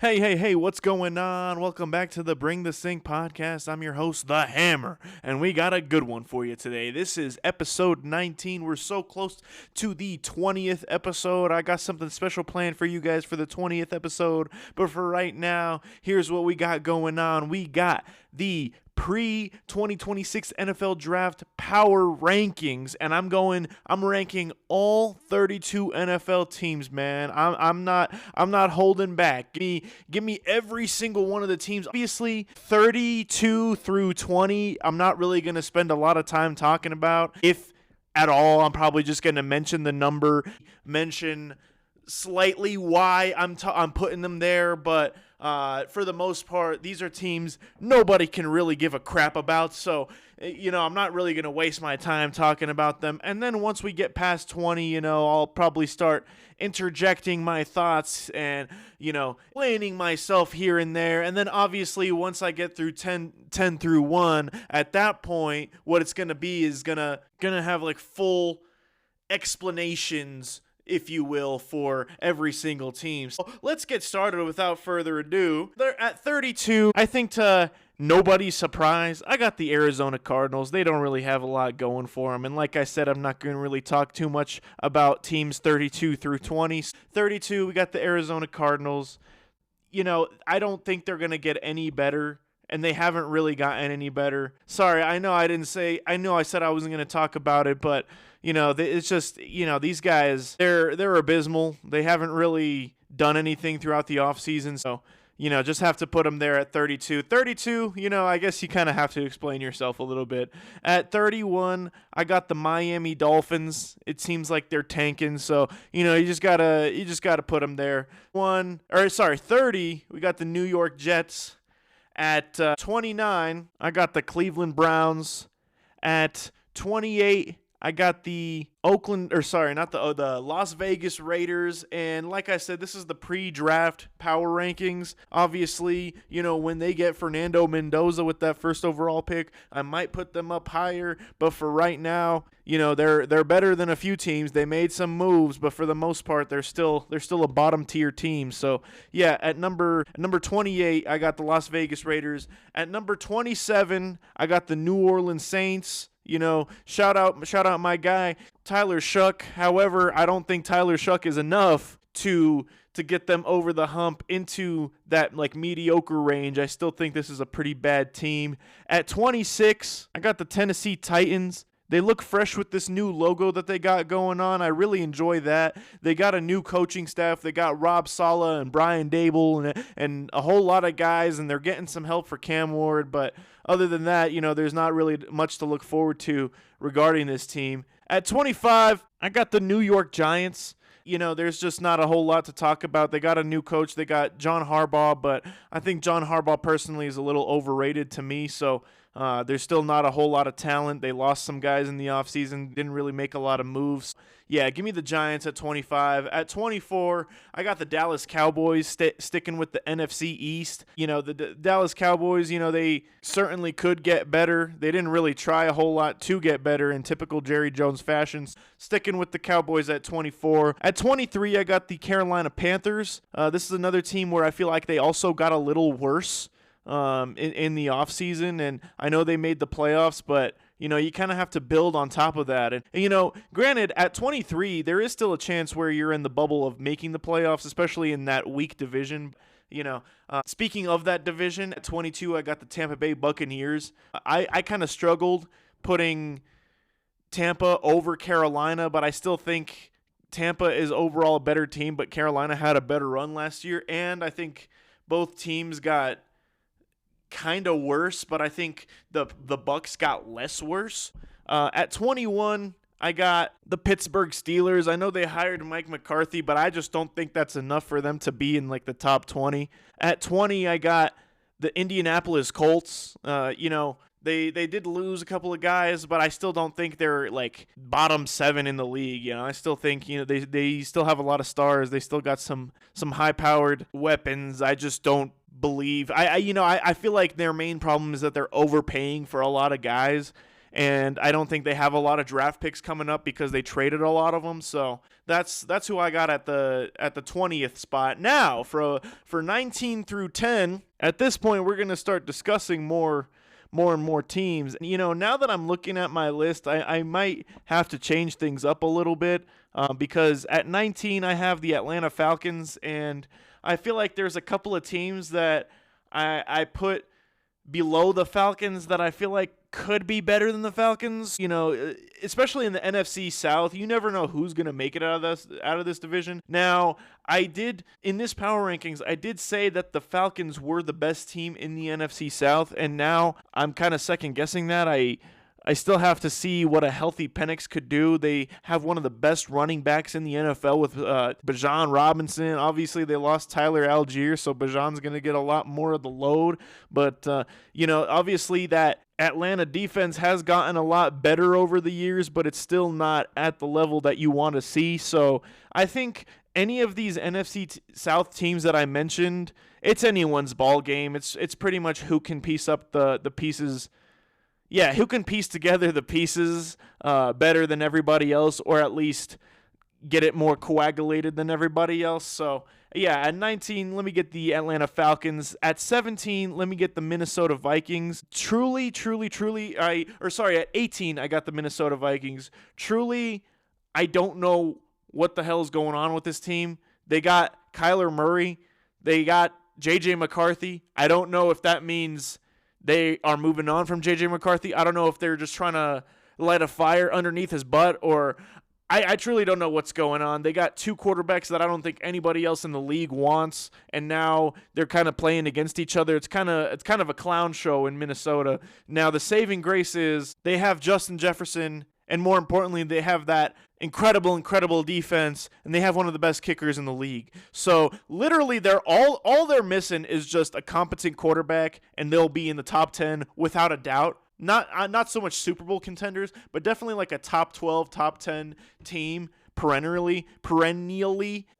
Hey, what's going on? Welcome back to the Bring the Sink podcast. I'm your host, The Hammer, and we got a good one for you today. This is episode 19. We're so close to the 20th episode. I got something special planned for you guys for the 20th episode, but for right now, here's what we got going on. We got the pre-2026 NFL Draft power rankings, and I'm ranking all 32 NFL teams, man. I'm not holding back. Give me every single one of the teams. Obviously, 32 through 20, I'm not really going to spend a lot of time talking about. If at all, I'm probably just going to mention the number, mention slightly why I'm putting them there, but for the most part, these are teams nobody can really give a crap about, so, I'm not really going to waste my time talking about them. And then once we get past 20, I'll probably start interjecting my thoughts and, explaining myself here and there. And then obviously once I get through 10 through 1, at that point, what it's going to be is going to have like full explanations, if you will, for every single team. So let's get started without further ado. They're at 32. I think to nobody's surprise, I got the Arizona Cardinals. They don't really have a lot going for them. And like I said, I'm not going to really talk too much about teams 32 through 20. 32, we got the Arizona Cardinals. I don't think they're going to get any better, and they haven't really gotten any better. Sorry, I know I said I wasn't going to talk about it, but it's just, these guys, they're abysmal. They haven't really done anything throughout the offseason, so, just have to put them there at 32. 32, I guess you kind of have to explain yourself a little bit. At 31, I got the Miami Dolphins. It seems like they're tanking, so, you just gotta put them there. 30, we got the New York Jets. At 29, I got the Cleveland Browns. At 28, I got the the Las Vegas Raiders. And like I said, this is the pre-draft power rankings. Obviously, when they get Fernando Mendoza with that first overall pick, I might put them up higher. But for right now, they're better than a few teams. They made some moves, but for the most part, they're still a bottom tier team. So yeah, at number 28, I got the Las Vegas Raiders. At number 27, I got the New Orleans Saints. Shout out my guy, Tyler Shough. However, I don't think Tyler Shough is enough to get them over the hump into that mediocre range. I still think this is a pretty bad team. At 26, I got the Tennessee Titans. They look fresh with this new logo that they got going on. I really enjoy that. They got a new coaching staff. They got Rob Saleh and Brian Daboll and a whole lot of guys, and they're getting some help for Cam Ward. But other than that, there's not really much to look forward to regarding this team. At 25, I got the New York Giants. There's just not a whole lot to talk about. They got a new coach. They got John Harbaugh, but I think John Harbaugh personally is a little overrated to me, so there's still not a whole lot of talent. They lost some guys in the offseason, didn't really make a lot of moves. Yeah, give me the Giants at 25. At 24, I got the Dallas Cowboys sticking with the NFC East. The Dallas Cowboys, they certainly could get better. They didn't really try a whole lot to get better in typical Jerry Jones fashion. Sticking with the Cowboys at 24. At 23, I got the Carolina Panthers. This is another team where I feel like they also got a little worse in the offseason, and I know they made the playoffs, but you kind of have to build on top of that. And granted, at 23, there is still a chance where you're in the bubble of making the playoffs, especially in that weak division. Speaking of that division, at 22, I got the Tampa Bay Buccaneers. I kind of struggled putting Tampa over Carolina, but I still think Tampa is overall a better team, but Carolina had a better run last year, and I think both teams got kind of worse, but I think the Bucs got less worse. At 21, I got the Pittsburgh Steelers. I know they hired Mike McCarthy, but I just don't think that's enough for them to be in the top 20. At 20, I got the Indianapolis Colts. They did lose a couple of guys, but I still don't think they're bottom 7 in the league. I still think they still have a lot of stars. They still got some high-powered weapons. I just don't believe I feel like their main problem is that they're overpaying for a lot of guys, and I don't think they have a lot of draft picks coming up because they traded a lot of them. So That's who I got at the 20th spot. Now, for 19 through 10, at this point we're going to start discussing more and more teams. Now that I'm looking at my list, I might have to change things up a little bit because at 19 I have the Atlanta Falcons, and I feel like there's a couple of teams that I put below the Falcons that I feel like could be better than the Falcons. Especially in the NFC South, you never know who's going to make it out of this division. Now, in this power rankings, I did say that the Falcons were the best team in the NFC South, and now I'm kind of second guessing that. I still have to see what a healthy Penix could do. They have one of the best running backs in the NFL with Bijan Robinson. Obviously, they lost Tyler Algier, so Bijan's going to get a lot more of the load. But, obviously that Atlanta defense has gotten a lot better over the years, but it's still not at the level that you want to see. So I think any of these NFC South teams that I mentioned, it's anyone's ball game. It's pretty much who can piece up the pieces. Yeah, who can piece together the pieces better than everybody else, or at least get it more coagulated than everybody else. So, yeah, at 19, let me get the Atlanta Falcons. At 17, let me get the Minnesota Vikings. At 18, I got the Minnesota Vikings. Truly, I don't know what the hell is going on with this team. They got Kyler Murray. They got J.J. McCarthy. I don't know if that means they are moving on from J.J. McCarthy. I don't know if they're just trying to light a fire underneath his butt, or I truly don't know what's going on. They got two quarterbacks that I don't think anybody else in the league wants, and now they're kind of playing against each other. It's kind of a clown show in Minnesota. Now, the saving grace is they have Justin Jefferson, and more importantly, they have that incredible defense, and they have one of the best kickers in the league. So literally, all they're missing is just a competent quarterback, and they'll be in the top 10 without a doubt. Not so much Super Bowl contenders, but definitely like a top 12, top 10 team perennially,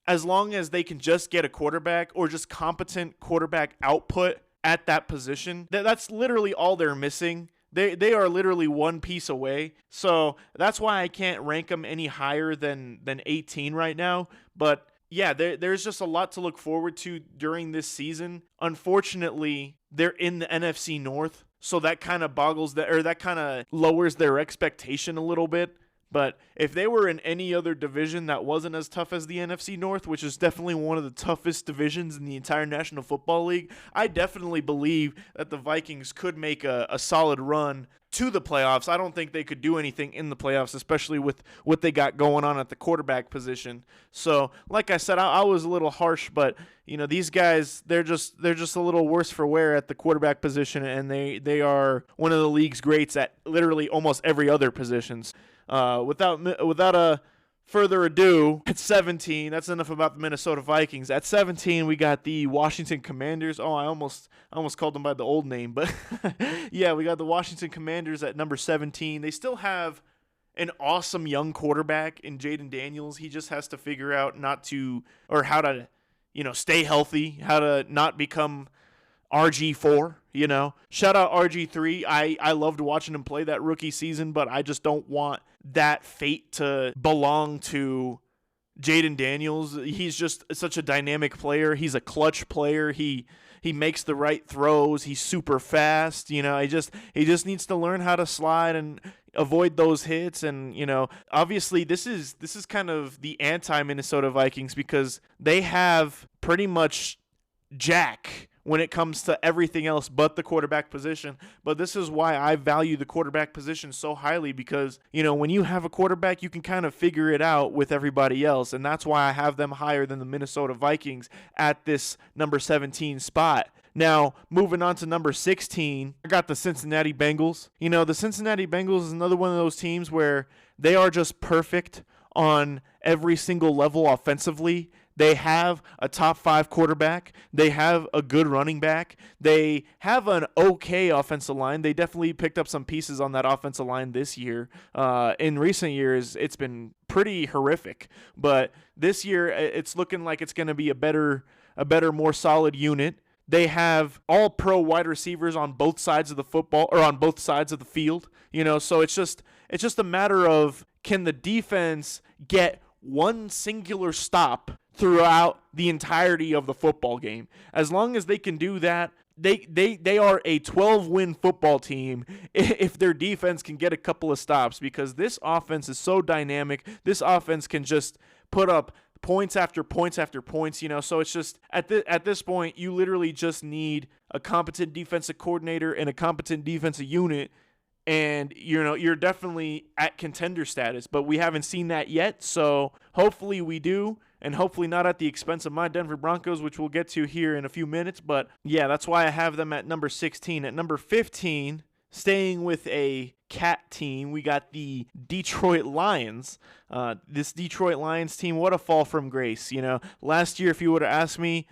as long as they can just get a quarterback or just competent quarterback output at that position. That's literally all they're missing. They are literally one piece away. So that's why I can't rank them any higher than 18 right now. But yeah, there's just a lot to look forward to during this season. Unfortunately, they're in the NFC North, so that kind of that kind of lowers their expectation a little bit. But if they were in any other division that wasn't as tough as the NFC North, which is definitely one of the toughest divisions in the entire National Football League, I definitely believe that the Vikings could make a solid run to the playoffs. I don't think they could do anything in the playoffs, especially with what they got going on at the quarterback position. So, like I said, I was a little harsh, but these guys, they're just a little worse for wear at the quarterback position, and they are one of the league's greats at literally almost every other positions. Without a further ado, at 17, that's enough about the Minnesota Vikings. At 17, we got the Washington Commanders. Oh, I almost called them by the old name, but yeah, we got the Washington Commanders at number 17. They still have an awesome young quarterback in Jaden Daniels. He just has to figure out how to, stay healthy, how to not become RG4, Shout out RG3. I loved watching him play that rookie season, but I just don't want that fate to belong to Jaden Daniels. He's just such a dynamic player. He's a clutch player. He makes the right throws. He's super fast. He just needs to learn how to slide and avoid those hits. And obviously this is kind of the anti-Minnesota Vikings, because they have pretty much Jack when it comes to everything else but the quarterback position. But this is why I value the quarterback position so highly, because, when you have a quarterback, you can kind of figure it out with everybody else. And that's why I have them higher than the Minnesota Vikings at this number 17 spot. Now, moving on to number 16, I got the Cincinnati Bengals. The Cincinnati Bengals is another one of those teams where they are just perfect on every single level offensively. They have a top 5 quarterback. They have a good running back. They have an okay offensive line. They definitely picked up some pieces on that offensive line this year. In recent years, it's been pretty horrific. But this year, it's looking like it's going to be a better, more solid unit. They have all pro wide receivers on both sides of the football, or on both sides of the field. So it's just a matter of, can the defense get one singular stop throughout the entirety of the football game. As long as they can do that, they are a 12-win football team if their defense can get a couple of stops, because this offense is so dynamic. This offense can just put up points after points after points, so it's just at this point you literally just need a competent defensive coordinator and a competent defensive unit, and you're definitely at contender status. But we haven't seen that yet, so hopefully we do, and hopefully not at the expense of my Denver Broncos, which we'll get to here in a few minutes. But yeah, that's why I have them at number 16. At number 15, staying with a cat team, we got the Detroit Lions. This Detroit Lions team, what a fall from grace. Last year, if you would have asked me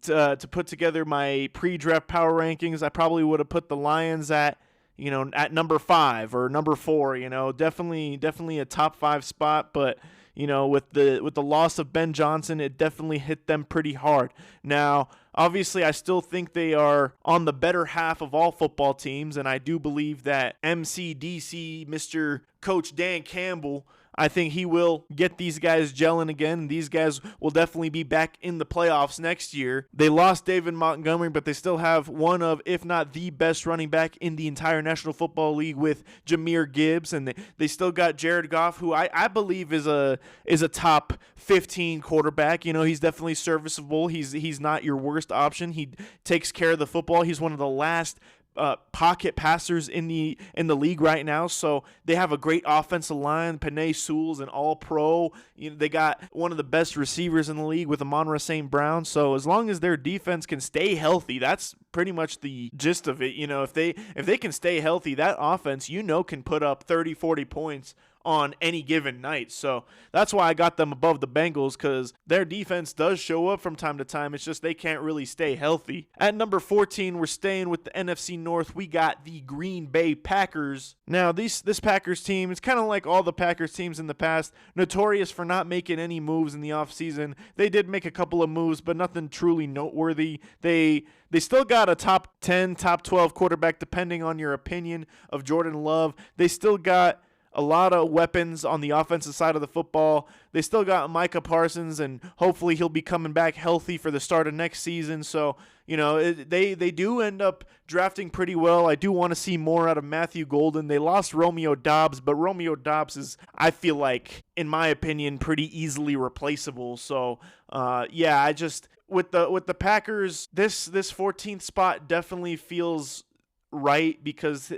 to put together my pre-draft power rankings, I probably would have put the Lions at number 5 or number 4. Definitely a top 5 spot, but with the loss of Ben Johnson, it definitely hit them pretty hard. Now, obviously, I still think they are on the better half of all football teams, and I do believe that MCDC, Mr. Coach Dan Campbell, I think he will get these guys gelling again. These guys will definitely be back in the playoffs next year. They lost David Montgomery, but they still have one of, if not the best running back in the entire National Football League with Jahmyr Gibbs. And they still got Jared Goff, who I believe is a top 15 quarterback. He's definitely serviceable. He's not your worst option. He takes care of the football. He's one of the last pocket passers in the league right now. So they have a great offensive line. Penei Sewell's an all-pro. They got one of the best receivers in the league with Amon-Ra St. Brown. So as long as their defense can stay healthy, that's pretty much the gist of it. If they can stay healthy, that offense can put up 30, 40 points on any given night. So that's why I got them above the Bengals, because their defense does show up from time to time. It's just they can't really stay healthy. At number 14, we're staying with the NFC North. We got the Green Bay Packers. Now, this Packers team is kind of like all the Packers teams in the past, notorious for not making any moves in the offseason. They did make a couple of moves, but nothing truly noteworthy. They still got a top 10, top 12 quarterback, depending on your opinion of Jordan Love. They still got a lot of weapons on the offensive side of the football. They still got Micah Parsons, and hopefully he'll be coming back healthy for the start of next season. So, they do end up drafting pretty well. I do want to see more out of Matthew Golden. They lost Romeo Doubs, but Romeo Doubs is, I feel like, in my opinion, pretty easily replaceable. So, I just with the Packers, this 14th spot definitely feels right, because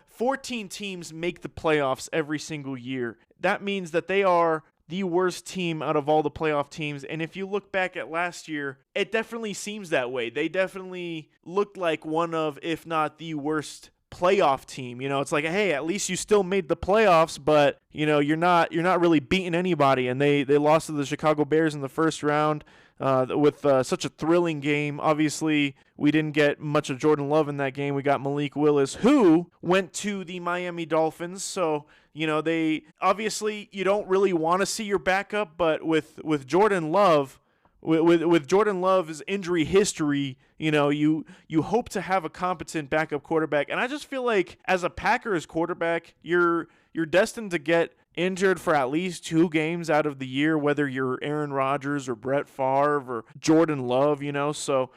14 teams make the playoffs every single year. That means that they are the worst team out of all the playoff teams. And if you look back at last year, it definitely seems that way. They definitely looked like one of, if not the worst playoff team. It's like, hey, at least you still made the playoffs, but you're not really beating anybody. And they lost to the Chicago Bears in the first round. With such a thrilling game. Obviously, we didn't get much of Jordan Love in that game. We got Malik Willis, who went to the Miami Dolphins. So, they obviously, you don't really want to see your backup, but with Jordan Love, with Jordan Love's injury history, you hope to have a competent backup quarterback. And I just feel like as a Packers quarterback, you're destined to get injured for at least 2 games out of the year, whether you're Aaron Rodgers or Brett Favre or Jordan Love, So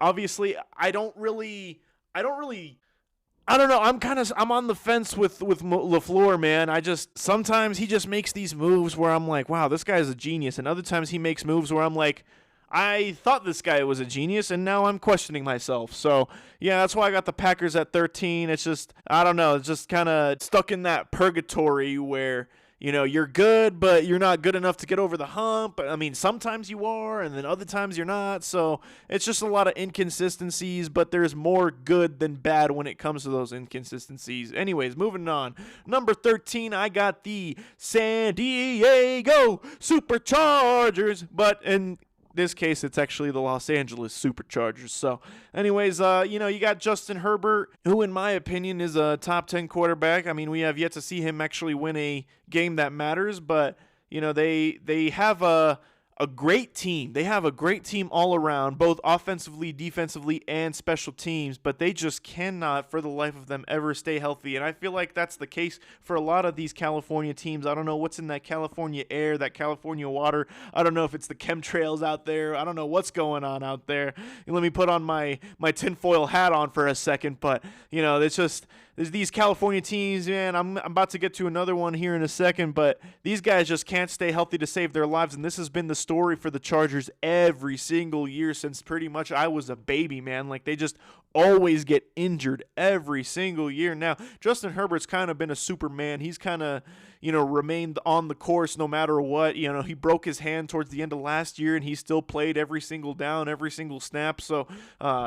obviously, I don't know. I'm on the fence with LaFleur, man. Sometimes he just makes these moves where I'm like, wow, this guy's a genius. And other times he makes moves where I'm like, I thought this guy was a genius, and now I'm questioning myself. So, yeah, that's why I got the Packers at 13. It's just, I don't know, it's just kind of stuck in that purgatory where, you're good, but you're not good enough to get over the hump. I mean, sometimes you are, and then other times you're not. So it's just a lot of inconsistencies, but there's more good than bad when it comes to those inconsistencies. Anyways, moving on. Number 13, I got the San Diego Superchargers, but in this case, it's actually the Los Angeles Superchargers. So, anyways, you got Justin Herbert, who, in my opinion, is a top 10 quarterback. I mean, we have yet to see him actually win a game that matters, but, they have a a great team. They have a great team all around, both offensively, defensively, and special teams, but they just cannot, for the life of them, ever stay healthy. And I feel like that's the case for a lot of these California teams. I don't know what's in that California air, that California water. I don't know if it's the chemtrails out there. I don't know what's going on out there. Let me put on my tinfoil hat on for a second, but, it's just there's these California teams, man. I'm about to get to another one here in a second, but these guys just can't stay healthy to save their lives, and this has been the story for the Chargers every single year since pretty much I was a baby, man. Like, they just always get injured every single year. Now, Justin Herbert's kind of been a Superman. He's kind of, remained on the course no matter what. He broke his hand towards the end of last year, and he still played every single down, every single snap. So,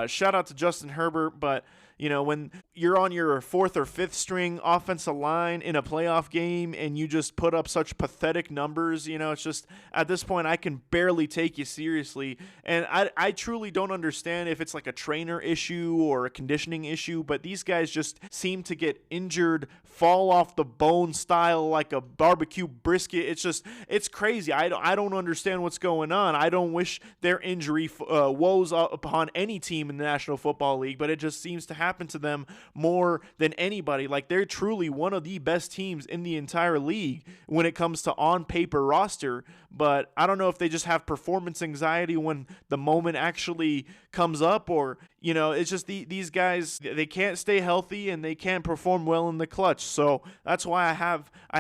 shout out to Justin Herbert, but when you're on your fourth or fifth string offensive line in a playoff game and you just put up such pathetic numbers, it's just at this point I can barely take you seriously. And I truly don't understand if it's like a trainer issue or a conditioning issue, but these guys just seem to get injured, fall off the bone style like a barbecue brisket. It's crazy. I don't understand what's going on. I don't wish their injury woes upon any team in the National Football League, but it just seems to happen to them more than anybody. Like, they're truly one of the best teams in the entire league when it comes to on paper roster, but I don't know if they just have performance anxiety when the moment actually comes up, or it's just these guys, they can't stay healthy and they can't perform well in the clutch. So that's why I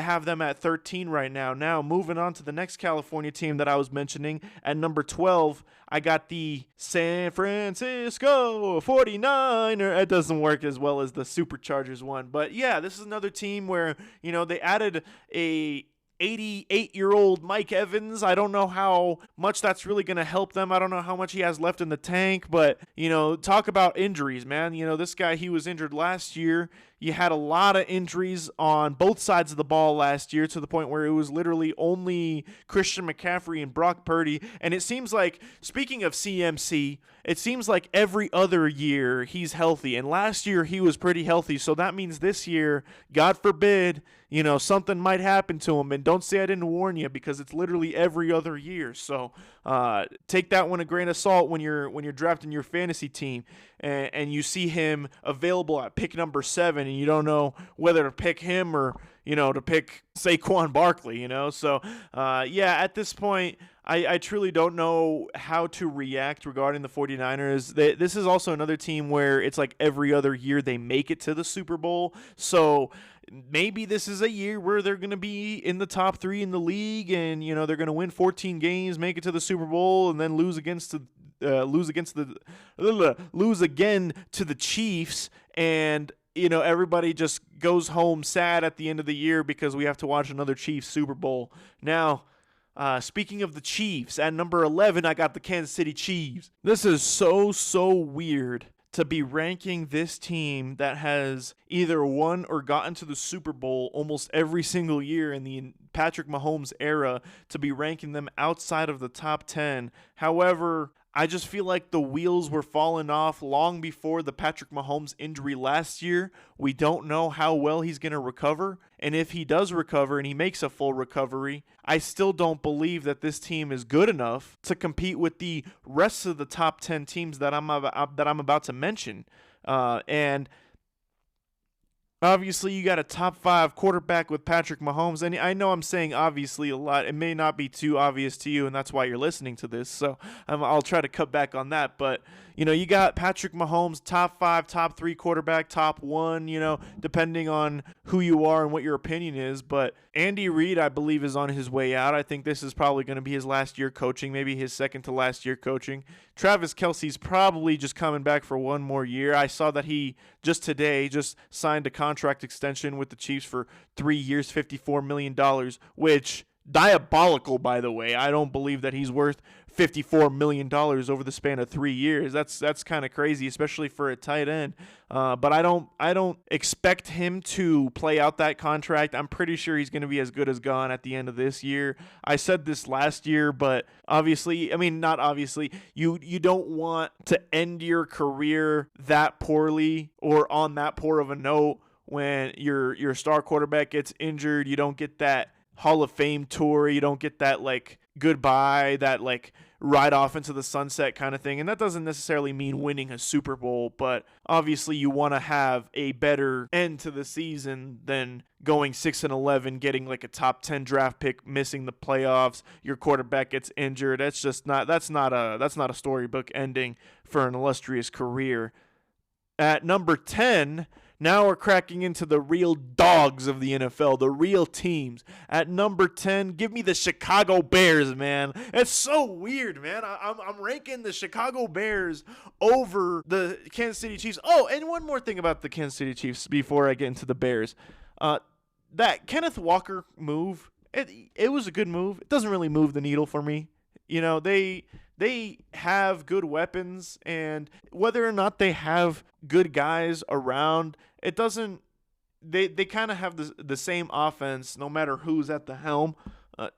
have them at 13 right now. Now, moving on to the next California team that I was mentioning at number 12, I got the San Francisco 49er. It doesn't work as well as the Superchargers one, but yeah, this is another team where they added a 88-year-old Mike Evans. I don't know how much that's really going to help them. I don't know how much he has left in the tank, but, talk about injuries, man. This guy, he was injured last year. You had a lot of injuries on both sides of the ball last year to the point where it was literally only Christian McCaffrey and Brock Purdy. And it seems like, speaking of CMC, it seems like every other year he's healthy. And last year he was pretty healthy. So that means this year, God forbid, something might happen to him. And don't say I didn't warn you, because it's literally every other year. So take that one a grain of salt when you're drafting your fantasy team and you see him available at pick number 7 and you don't know whether to pick him or to pick Saquon Barkley. So at this point, I truly don't know how to react regarding the 49ers. This is also another team where it's like every other year they make it to the Super Bowl. So maybe this is a year where they're going to be in the top 3 in the league, and they're going to win 14 games, make it to the Super Bowl, and then lose again to the Chiefs, and everybody just goes home sad at the end of the year because we have to watch another Chiefs Super Bowl. Now, speaking of the Chiefs, at number 11, I got the Kansas City Chiefs. This is so weird to be ranking this team that has either won or gotten to the Super Bowl almost every single year in the Patrick Mahomes era, to be ranking them outside of the top 10. However, I just feel like the wheels were falling off long before the Patrick Mahomes injury last year. We don't know how well he's going to recover. And if he does recover and he makes a full recovery, I still don't believe that this team is good enough to compete with the rest of the top 10 teams that I'm about to mention. And obviously, you got a top 5 quarterback with Patrick Mahomes. And I know I'm saying obviously a lot. It may not be too obvious to you, and that's why you're listening to this. So I'll try to cut back on that. But, you got Patrick Mahomes, top 5, top 3 quarterback, top 1, depending on who you are and what your opinion is. But Andy Reid, I believe, is on his way out. I think this is probably going to be his last year coaching, maybe his second to last year coaching. Travis Kelce's probably just coming back for one more year. I saw that he just today signed a contract extension with the Chiefs for 3 years, $54 million, which, diabolical, by the way. I don't believe that he's worth $54 million over the span of 3 years. That's kind of crazy, especially for a tight end. But I don't expect him to play out that contract. I'm pretty sure he's going to be as good as gone at the end of this year. I said this last year, but not obviously. You don't want to end your career that poorly or on that poor of a note when your star quarterback gets injured. You don't get that Hall of Fame tour. You don't get that goodbye, that like ride off into the sunset kind of thing. And that doesn't necessarily mean winning a Super Bowl, but obviously you want to have a better end to the season than going 6-11, getting like a top 10 draft pick, missing the playoffs, your quarterback gets injured. That's not a storybook ending for an illustrious career. At number 10, now we're cracking into the real dogs of the NFL, the real teams. At number 10, give me the Chicago Bears, man. It's so weird, man. I'm ranking the Chicago Bears over the Kansas City Chiefs. Oh, and one more thing about the Kansas City Chiefs before I get into the Bears. That Kenneth Walker move, it was a good move. It doesn't really move the needle for me. You know, they have good weapons, and whether or not they have good guys around, it doesn't. They kind of have the same offense no matter who's at the helm.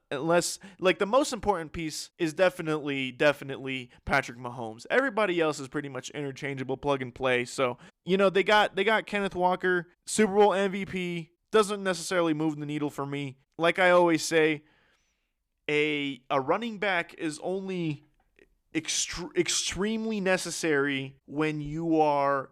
Unless, like, the most important piece is definitely Patrick Mahomes. Everybody else is pretty much interchangeable, plug and play. So, you know, they got Kenneth Walker, Super Bowl MVP. Doesn't necessarily move the needle for me. Like I always say, a running back is only extremely necessary when you are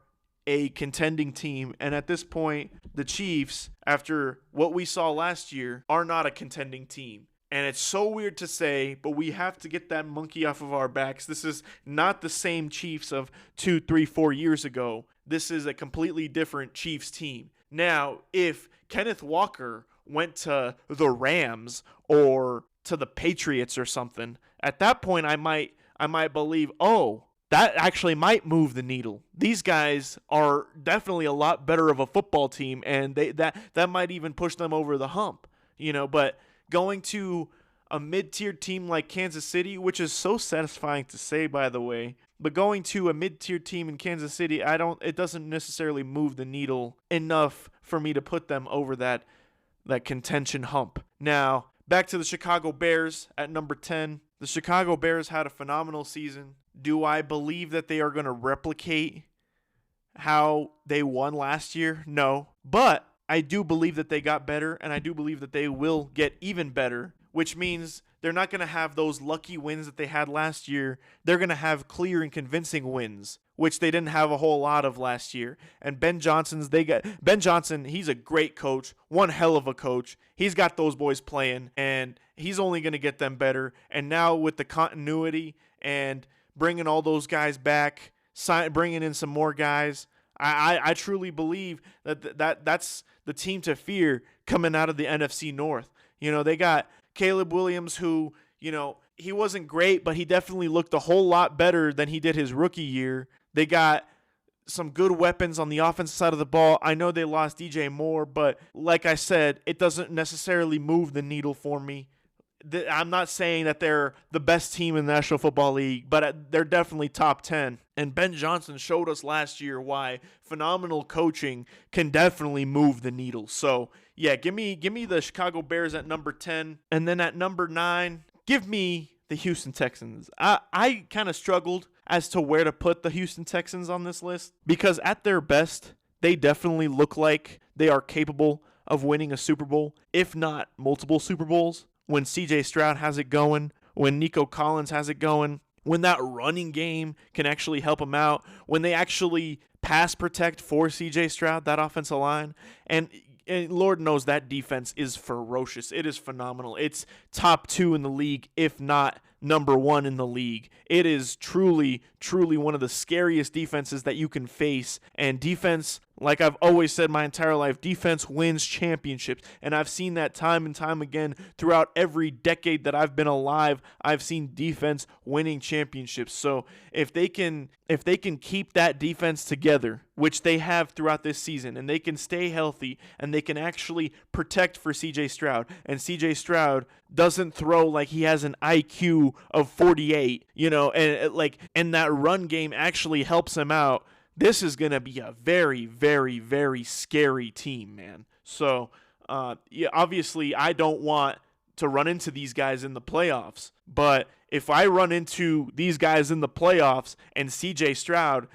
a contending team. And at this point, the Chiefs, after what we saw last year, are not a contending team. And it's so weird to say, but we have to get that monkey off of our backs. This is not the same Chiefs of 2, 3, 4 years ago. This is a completely different Chiefs team. Now, if Kenneth Walker went to the Rams or to the Patriots or something, at that point I might believe, oh, that actually might move the needle. These guys are definitely a lot better of a football team, and that might even push them over the hump, you know. But going to a mid-tier team like Kansas City, which is so satisfying to say, by the way, but going to a mid-tier team in Kansas City, it doesn't necessarily move the needle enough for me to put them over that contention hump. Now, back to the Chicago Bears at number 10. The Chicago Bears had a phenomenal season. Do I believe that they are going to replicate how they won last year? No. But I do believe that they got better, and I do believe that they will get even better, which means they're not going to have those lucky wins that they had last year. They're going to have clear and convincing wins, which they didn't have a whole lot of last year. And Ben Johnson, he's a great coach, one hell of a coach. He's got those boys playing, and he's only going to get them better. And now with the continuity and bringing all those guys back, bringing in some more guys, I truly believe that's the team to fear coming out of the NFC North. You know, they got Caleb Williams, who, you know, he wasn't great, but he definitely looked a whole lot better than he did his rookie year. They got some good weapons on the offensive side of the ball. I know they lost DJ Moore, but like I said, it doesn't necessarily move the needle for me. I'm not saying that they're the best team in the National Football League, but they're definitely top 10. And Ben Johnson showed us last year why phenomenal coaching can definitely move the needle. So, yeah, give me the Chicago Bears at number 10. And then at number 9, give me the Houston Texans. I kind of struggled as to where to put the Houston Texans on this list, because at their best, they definitely look like they are capable of winning a Super Bowl, if not multiple Super Bowls. When CJ Stroud has it going, when Nico Collins has it going, when that running game can actually help them out, when they actually pass protect for CJ Stroud, that offensive line, and Lord knows that defense is ferocious. It is phenomenal. It's top 2 in the league, if not number 1 in the league. It is truly, truly one of the scariest defenses that you can face. And defense, like I've always said my entire life, defense wins championships. And I've seen that time and time again throughout every decade that I've been alive. I've seen defense winning championships. So if they can keep that defense together, which they have throughout this season, and they can stay healthy, and they can actually protect for CJ Stroud, and CJ Stroud doesn't throw like he has an IQ of 48, you know, and that run game actually helps him out, this is going to be a very, very, very scary team, man. So, yeah, obviously I don't want to run into these guys in the playoffs, but if I run into these guys in the playoffs and CJ Stroud,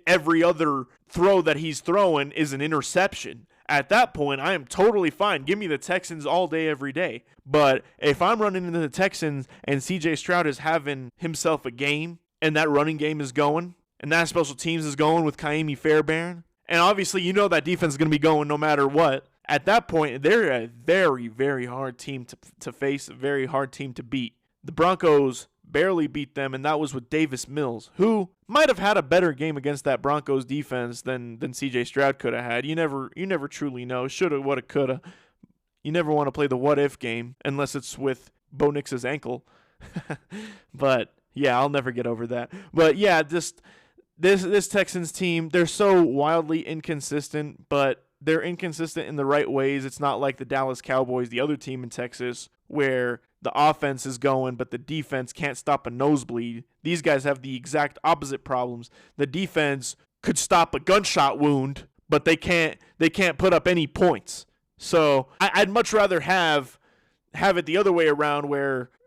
every other throw that he's throwing is an interception, At that point, I am totally fine. Give me the Texans all day, every day. But if I'm running into the Texans and CJ Stroud is having himself a game and that running game is going and that special teams is going with Kaimi Fairbairn, and obviously you know that defense is going to be going no matter what, at that point, they're a very, very hard team to face, a very hard team to beat. The Broncos barely beat them, and that was with Davis Mills, who might have had a better game against that Broncos defense than CJ Stroud could have had. You never truly know. Shoulda, woulda, coulda. You never want to play the what-if game unless it's with Bo Nix's ankle. But, yeah, I'll never get over that. But, yeah, this Texans team, they're so wildly inconsistent, but they're inconsistent in the right ways. It's not like the Dallas Cowboys, the other team in Texas, where the offense is going, but the defense can't stop a nosebleed. These guys have the exact opposite problems. The defense could stop a gunshot wound, but they can't put up any points. So I'd much rather have it the other way around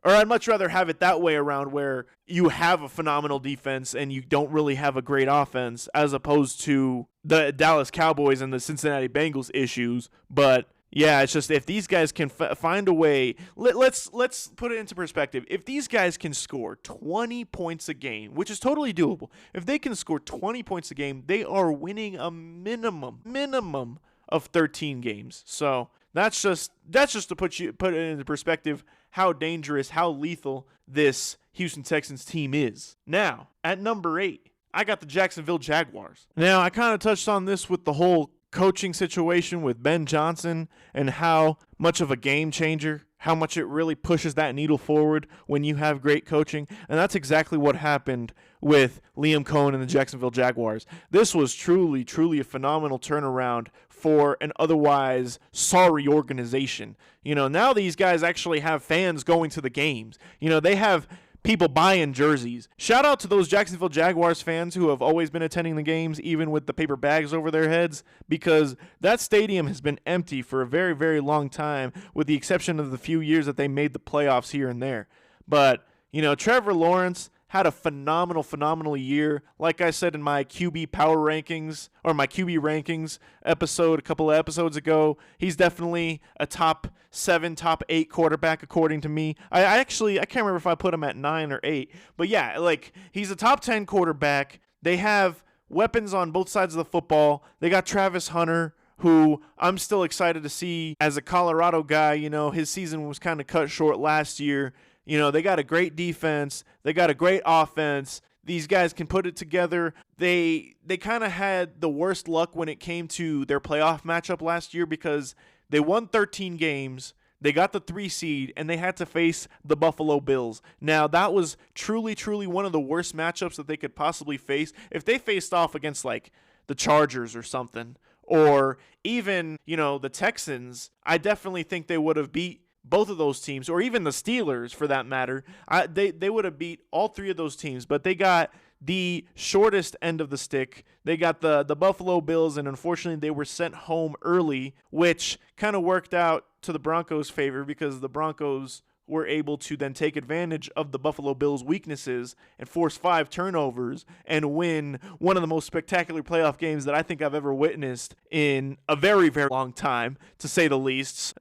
I'd much rather have it that way around where you have a phenomenal defense and you don't really have a great offense, as opposed to the Dallas Cowboys and the Cincinnati Bengals issues. But yeah, it's just if these guys can find a way, let's put it into perspective. If these guys can score 20 points a game, which is totally doable, if they can score 20 points a game, they are winning a minimum of 13 games. So that's just to put it into perspective how dangerous, how lethal this Houston Texans team is. Now, at number 8, I got the Jacksonville Jaguars. Now, I kind of touched on this with the whole coaching situation with Ben Johnson and how much of a game changer, how much it really pushes that needle forward when you have great coaching. And that's exactly what happened with Liam Cohen and the Jacksonville Jaguars. This was truly, truly a phenomenal turnaround for an otherwise sorry organization. You know, now these guys actually have fans going to the games. You know, they have people buying jerseys. Shout out to those Jacksonville Jaguars fans who have always been attending the games, even with the paper bags over their heads, because that stadium has been empty for a very, very long time, with the exception of the few years that they made the playoffs here and there. But, you know, Trevor Lawrence had a phenomenal year. Like I said in my QB power rankings, or my QB rankings episode a couple of episodes ago, he's definitely a top 7, top 8 quarterback according to me. I can't remember if I put him at 9 or 8. But yeah, like, he's a top 10 quarterback. They have weapons on both sides of the football. They got Travis Hunter, who I'm still excited to see as a Colorado guy. You know, his season was kind of cut short last year. You know, they got a great defense. They got a great offense. These guys can put it together. They kind of had the worst luck when it came to their playoff matchup last year because they won 13 games. They got the 3 seed, and they had to face the Buffalo Bills. Now, that was truly, truly one of the worst matchups that they could possibly face. If they faced off against, like, the Chargers or something, or even, you know, the Texans, I definitely think they would have beat both of those teams, or even the Steelers for that matter. They would have beat all 3 of those teams, but they got the shortest end of the stick. They got the Buffalo Bills, and unfortunately they were sent home early, which kind of worked out to the Broncos' favor because the Broncos were able to then take advantage of the Buffalo Bills' weaknesses and force 5 turnovers and win one of the most spectacular playoff games that I think I've ever witnessed in a very, very long time, to say the least.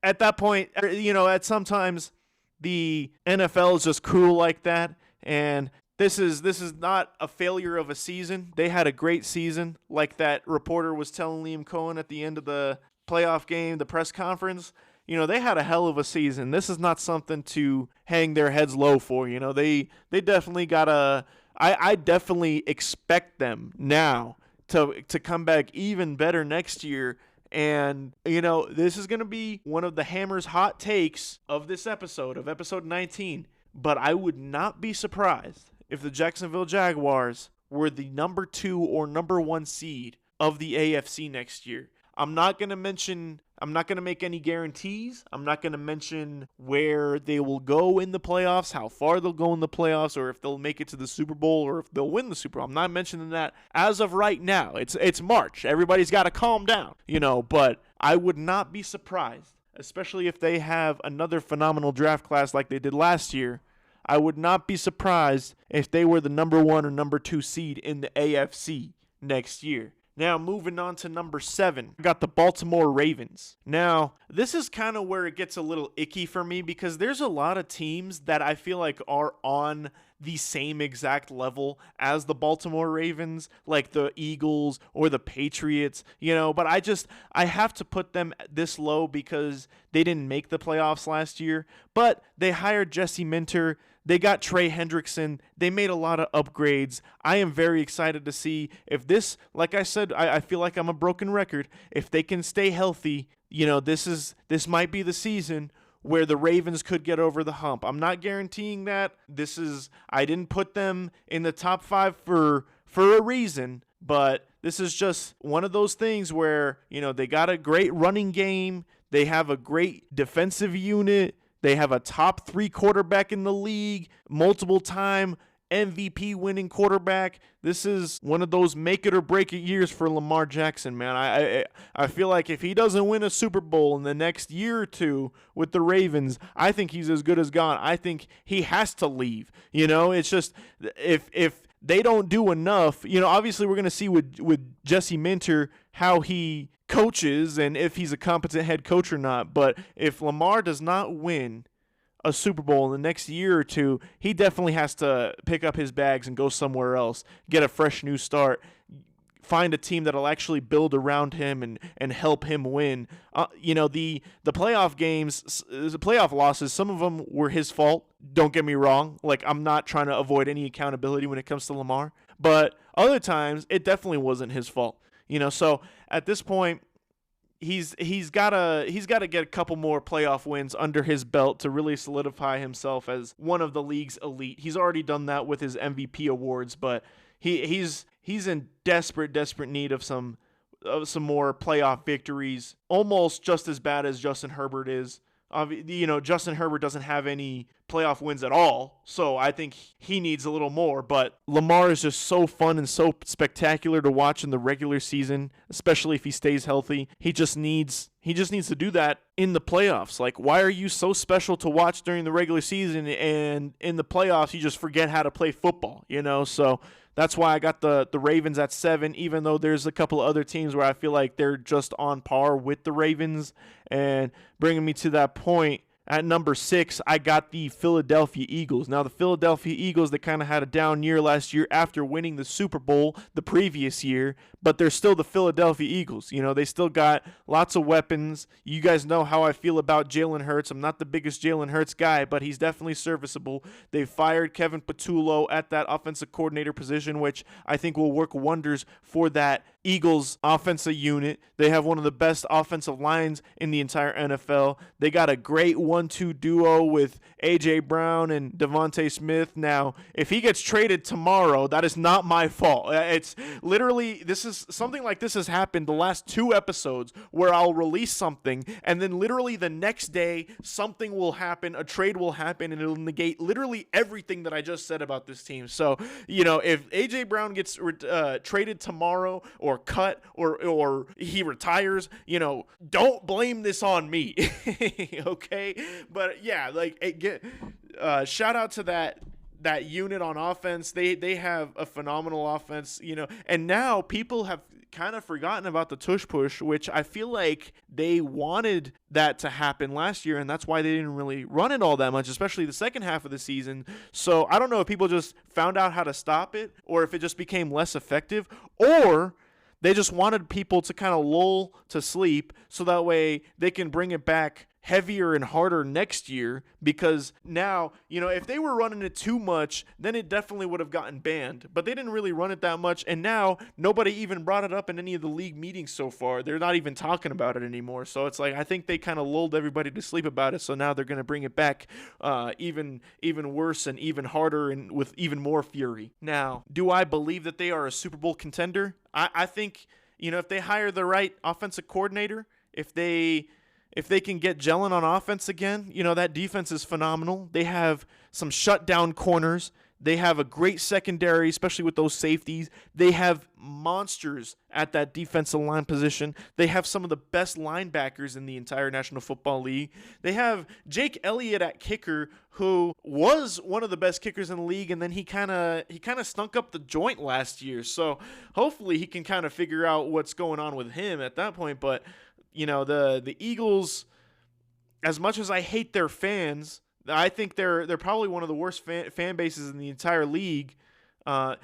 At that point, you know, at sometimes the NFL is just cruel like that, and this is not a failure of a season. They had a great season, like that reporter was telling Liam Cohen at the end of the playoff game, the press conference. You know, they had a hell of a season. This is not something to hang their heads low for. You know, they definitely got I definitely expect them now to come back even better next year. And, you know, this is going to be one of the Hammer's hot takes of this episode, of episode 19. But I would not be surprised if the Jacksonville Jaguars were the number 2 or number 1 seed of the AFC next year. I'm not going to make any guarantees. I'm not going to mention where they will go in the playoffs, how far they'll go in the playoffs, or if they'll make it to the Super Bowl, or if they'll win the Super Bowl. I'm not mentioning that as of right now. It's March. Everybody's got to calm down, you know, but I would not be surprised, especially if they have another phenomenal draft class like they did last year. I would not be surprised if they were the number 1 or number 2 seed in the AFC next year. Now, moving on to number 7, I got the Baltimore Ravens. Now, this is kind of where it gets a little icky for me because there's a lot of teams that I feel like are on the same exact level as the Baltimore Ravens, like the Eagles or the Patriots, but I have to put them this low because they didn't make the playoffs last year, but they hired Jesse Minter. They got Trey Hendrickson. They made a lot of upgrades. I am very excited to see if this, like I said, I feel like I'm a broken record. If they can stay healthy, this might be the season where the Ravens could get over the hump. I'm not guaranteeing that. I didn't put them in the top 5 for a reason, but this is just one of those things where, they got a great running game. They have a great defensive unit. They have a top 3 quarterback in the league, multiple time MVP winning quarterback. This is one of those make it or break it years for Lamar Jackson, man. I feel like if he doesn't win a Super Bowl in the next year or two with the Ravens, I think he's as good as gone. I think he has to leave. It's just if they don't do enough, obviously we're going to see with Jesse Minter how he coaches and if he's a competent head coach or not. But if Lamar does not win a Super Bowl in the next year or two, he definitely has to pick up his bags and go somewhere else, get a fresh new start, find a team that'll actually build around him and help him win. The playoff games, the playoff losses, some of them were his fault. Don't get me wrong. Like, I'm not trying to avoid any accountability when it comes to Lamar, but other times it definitely wasn't his fault. So at this point, he's got to get a couple more playoff wins under his belt to really solidify himself as one of the league's elite. He's already done that with his MVP awards, but he's in desperate need of some more playoff victories, almost just as bad as Justin Herbert is. Justin Herbert doesn't have any playoff wins at all, so I think he needs a little more. But Lamar is just so fun and so spectacular to watch in the regular season, especially if he stays healthy. He just needs to do that in the playoffs. Like, why are you so special to watch during the regular season and in the playoffs you just forget how to play football? So that's why I got the Ravens at 7, even though there's a couple of other teams where I feel like they're just on par with the Ravens. And bringing me to that point, at number 6, I got the Philadelphia Eagles. Now, the Philadelphia Eagles, they kind of had a down year last year after winning the Super Bowl the previous year, but they're still the Philadelphia Eagles. They still got lots of weapons. You guys know how I feel about Jalen Hurts. I'm not the biggest Jalen Hurts guy, but he's definitely serviceable. They fired Kevin Patullo at that offensive coordinator position, which I think will work wonders for that Eagles offensive unit. They have one of the best offensive lines in the entire NFL. They got a great 1-2 duo with A.J. Brown and Devontae Smith. Now, if he gets traded tomorrow, that is not my fault. It's literally, something like this has happened the last 2 episodes where I'll release something and then literally the next day something will happen, a trade will happen, and it'll negate literally everything that I just said about this team. So, if A.J. Brown gets traded tomorrow or cut or he retires, don't blame this on me. Okay? But yeah, shout out to that unit on offense. They have a phenomenal offense, and now people have kind of forgotten about the tush push, which I feel like they wanted that to happen last year, and that's why they didn't really run it all that much, especially the second half of the season. So I don't know if people just found out how to stop it, or if it just became less effective, or they just wanted people to kind of lull to sleep so that way they can bring it back heavier and harder next year, because now, if they were running it too much, then it definitely would have gotten banned. But they didn't really run it that much, and now nobody even brought it up in any of the league meetings so far. They're not even talking about it anymore. So it's like, I think they kind of lulled everybody to sleep about it, so now they're going to bring it back even worse and even harder and with even more fury. Now, do I believe that they are a Super Bowl contender? I think, if they hire the right offensive coordinator, if they can get gelling on offense again, that defense is phenomenal. They have some shutdown corners. They have a great secondary, especially with those safeties. They have monsters at that defensive line position. They have some of the best linebackers in the entire National Football League. They have Jake Elliott at kicker, who was one of the best kickers in the league, and then he kind of stunk up the joint last year. So hopefully he can kind of figure out what's going on with him at that point. But the Eagles, as much as I hate their fans, I think they're probably one of the worst fan bases in the entire league. I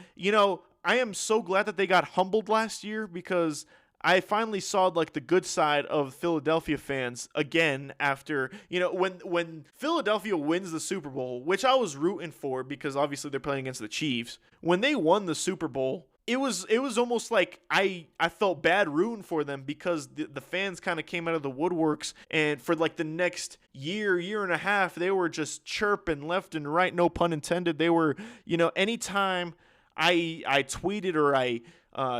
am so glad that they got humbled last year, because I finally saw like the good side of Philadelphia fans again after, when Philadelphia wins the Super Bowl, which I was rooting for because obviously they're playing against the Chiefs. When they won the Super Bowl, it was almost like I felt bad rooting for them, because the fans kind of came out of the woodworks, and for like the next year and a half, they were just chirping left and right, no pun intended. They were, anytime I tweeted or I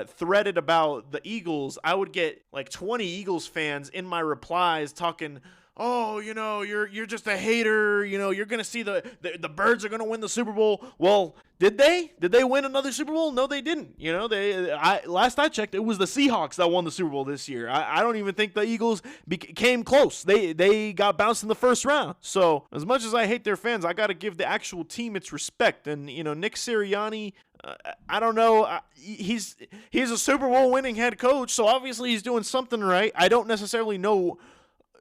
threaded about the Eagles, I would get like 20 Eagles fans in my replies talking, oh, you're just a hater. You're going to see the Birds are going to win the Super Bowl. Well, did they? Did they win another Super Bowl? No, they didn't. Last I checked, it was the Seahawks that won the Super Bowl this year. I don't even think the Eagles came close. They got bounced in the first round. So as much as I hate their fans, I got to give the actual team its respect. And, Nick Sirianni, I don't know. He's a Super Bowl winning head coach, so obviously he's doing something right. I don't necessarily know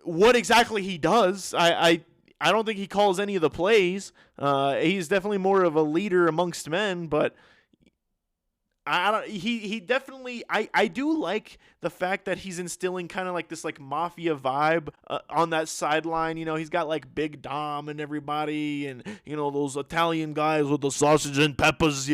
what exactly he does. I don't think he calls any of the plays. He's definitely more of a leader amongst men, but he definitely, I do like the fact that he's instilling kind of like this like mafia vibe on that sideline. He's got like Big Dom and everybody, and those Italian guys with the sausage and peppers.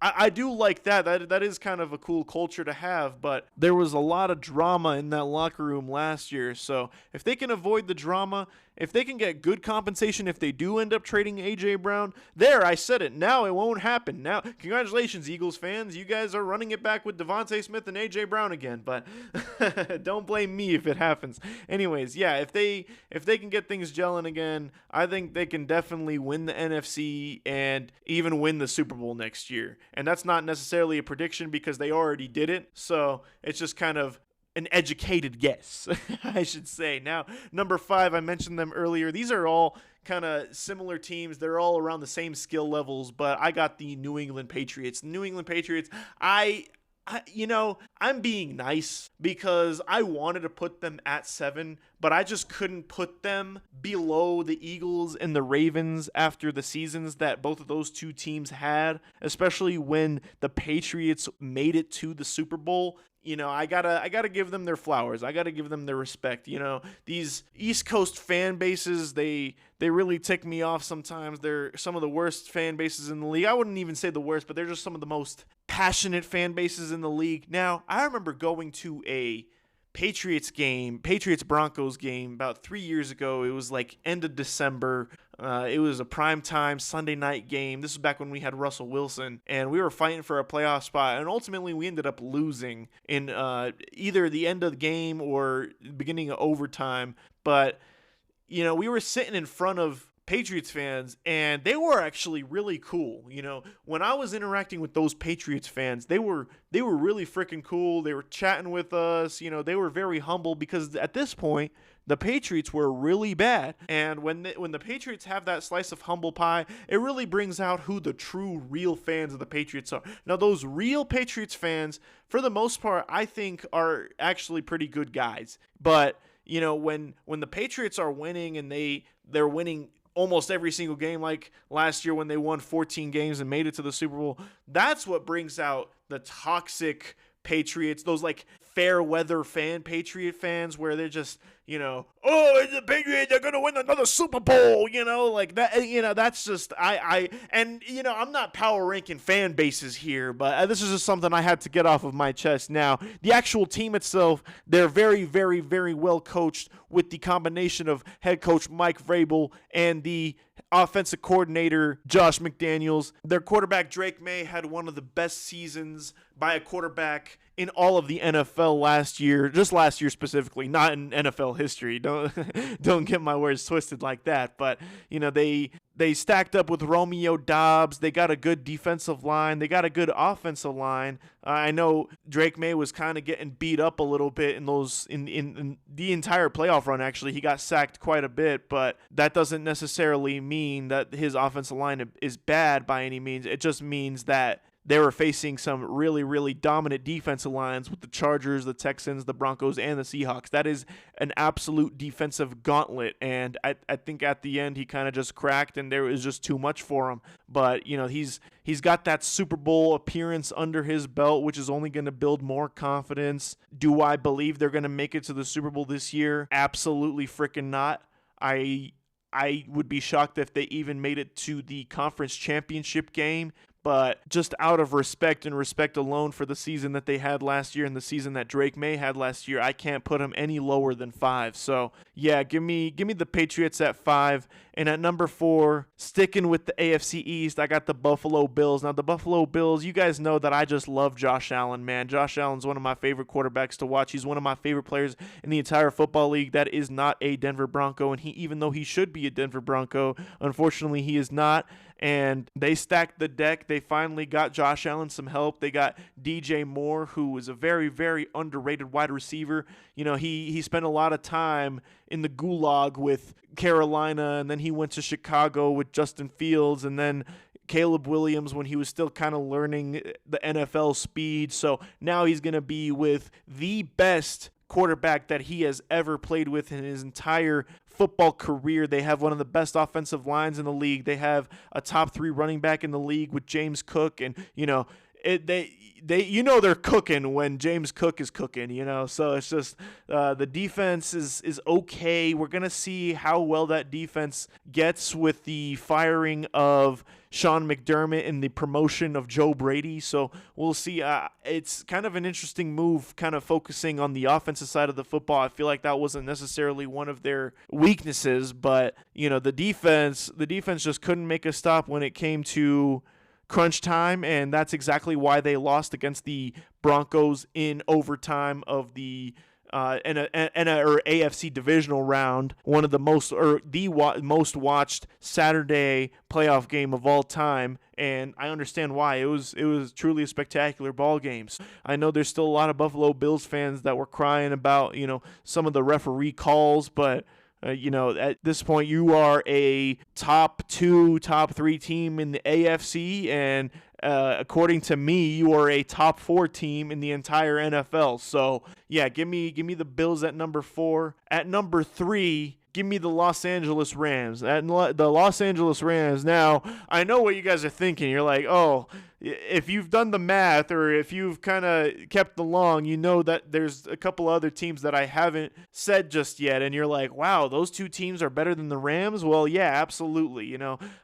I do like that. That is kind of a cool culture to have, but there was a lot of drama in that locker room last year. So if they can avoid the drama, if they can get good compensation, if they do end up trading A.J. Brown, I said it. Now it won't happen. Now, congratulations, Eagles fans. You guys are running it back with Devontae Smith and A.J. Brown again, but don't blame me if it happens. Anyways, yeah, if they can get things gelling again, I think they can definitely win the NFC and even win the Super Bowl next year. And that's not necessarily a prediction because they already did it. So it's just kind of an educated guess, I should say. Now, number 5, I mentioned them earlier. These are all kind of similar teams. They're all around the same skill levels, but I got the New England Patriots. The New England Patriots, I'm being nice because I wanted to put them at 7, but I just couldn't put them below the Eagles and the Ravens after the seasons that both of those two teams had, especially when the Patriots made it to the Super Bowl. I gotta give them their flowers. I gotta give them their respect. These East Coast fan bases, they really tick me off sometimes. They're some of the worst fan bases in the league. I wouldn't even say the worst, but they're just some of the most passionate fan bases in the league. Now, I remember going to a Patriots-Broncos game about 3 years ago. It was like end of December. It was a primetime Sunday night game. This was back when we had Russell Wilson, and we were fighting for a playoff spot, and ultimately we ended up losing in either the end of the game or the beginning of overtime. But, we were sitting in front of Patriots fans, and they were actually really cool. When I was interacting with those Patriots fans, they were really freaking cool. They were chatting with us. They were very humble because at this point, the Patriots were really bad. And when the Patriots have that slice of humble pie, it really brings out who the true, real fans of the Patriots are. Now, those real Patriots fans, for the most part, I think are actually pretty good guys. But, when the Patriots are winning and they're winning almost every single game, like last year when they won 14 games and made it to the Super Bowl, that's what brings out the toxic Patriots, those like fair weather Patriot fans where they're just, oh, the Patriots, they're going to win another Super Bowl, like that, that's just, I'm not power ranking fan bases here, but this is just something I had to get off of my chest. Now, the actual team itself, they're very, very, very well coached with the combination of head coach Mike Vrabel and the offensive coordinator Josh McDaniels. Their quarterback Drake May had one of the best seasons by a quarterback in all of the NFL last year, just last year specifically, not in NFL history. Don't don't get my words twisted like that. But they stacked up with Romeo Doubs. They got a good defensive line. They got a good offensive line. I know Drake May was kind of getting beat up a little bit in the entire playoff run. Actually, he got sacked quite a bit, but that doesn't necessarily mean that his offensive line is bad by any means. It just means that they were facing some really, really dominant defensive lines with the Chargers, the Texans, the Broncos, and the Seahawks. That is an absolute defensive gauntlet, and I think at the end he kind of just cracked, and there was just too much for him. But, he's got that Super Bowl appearance under his belt, which is only going to build more confidence. Do I believe they're going to make it to the Super Bowl this year? Absolutely freaking not. I would be shocked if they even made it to the conference championship game. But just out of respect and respect alone for the season that they had last year and the season that Drake May had last year, I can't put him any lower than 5. So, yeah, give me the Patriots at 5. And at number 4, sticking with the AFC East, I got the Buffalo Bills. Now, the Buffalo Bills, you guys know that I just love Josh Allen, man. Josh Allen's one of my favorite quarterbacks to watch. He's one of my favorite players in the entire football league that is not a Denver Bronco. And even though he should be a Denver Bronco, unfortunately, he is not. And they stacked the deck. They finally got Josh Allen some help. They got DJ Moore, who was a very, very underrated wide receiver. He spent a lot of time in the gulag with Carolina, and then he went to Chicago with Justin Fields, and then Caleb Williams when he was still kind of learning the NFL speed. So now he's going to be with the best quarterback that he has ever played with in his entire football career. They have one of the best offensive lines in the league. They have a top 3 running back in the league with James Cook, and they're cooking when James Cook is cooking, so it's just the defense is okay. We're going to see how well that defense gets with the firing of Sean McDermott and the promotion of Joe Brady, so we'll see. It's kind of an interesting move, kind of focusing on the offensive side of the football. I feel like that wasn't necessarily one of their weaknesses, but the defense just couldn't make a stop when it came to crunch time, and that's exactly why they lost against the Broncos in overtime of the AFC divisional round, one of the most watched Saturday playoff game of all time, and I understand why. It was truly a spectacular ball game. I know there's still a lot of Buffalo Bills fans that were crying about some of the referee calls, but at this point, you are a top 2, top 3 team in the AFC, and according to me, you are a top 4 team in the entire NFL. So, yeah, give me the Bills at number 4. At number 3, give me the Los Angeles Rams. The Los Angeles Rams. Now, I know what you guys are thinking. You're like, oh, if you've done the math or if you've kind of kept along, you know that there's a couple other teams that I haven't said just yet. And you're like, wow, those 2 teams are better than the Rams? Well, yeah, absolutely.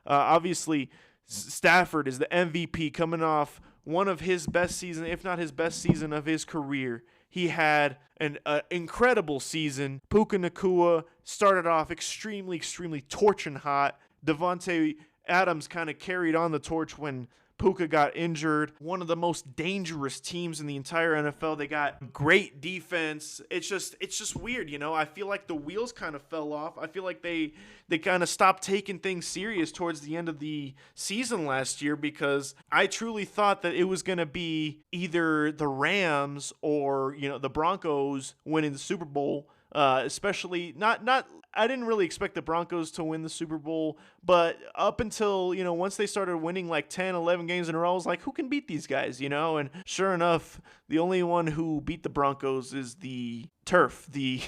Obviously, Stafford is the MVP coming off one of his best season, if not his best season of his career. He had an incredible season. Puka Nacua started off extremely, extremely torching hot. Devontae Adams kind of carried on the torch when Puka got injured. One of the most dangerous teams in the entire NFL. They got great defense. It's just weird, I feel like the wheels kind of fell off. I feel like they kind of stopped taking things serious towards the end of the season last year, because I truly thought that it was going to be either the Rams or, the Broncos winning the Super Bowl. Especially not I didn't really expect the Broncos to win the Super Bowl, but up until, once they started winning like 10, 11 games in a row, I was like, who can beat these guys, and sure enough, the only one who beat the Broncos is the turf, the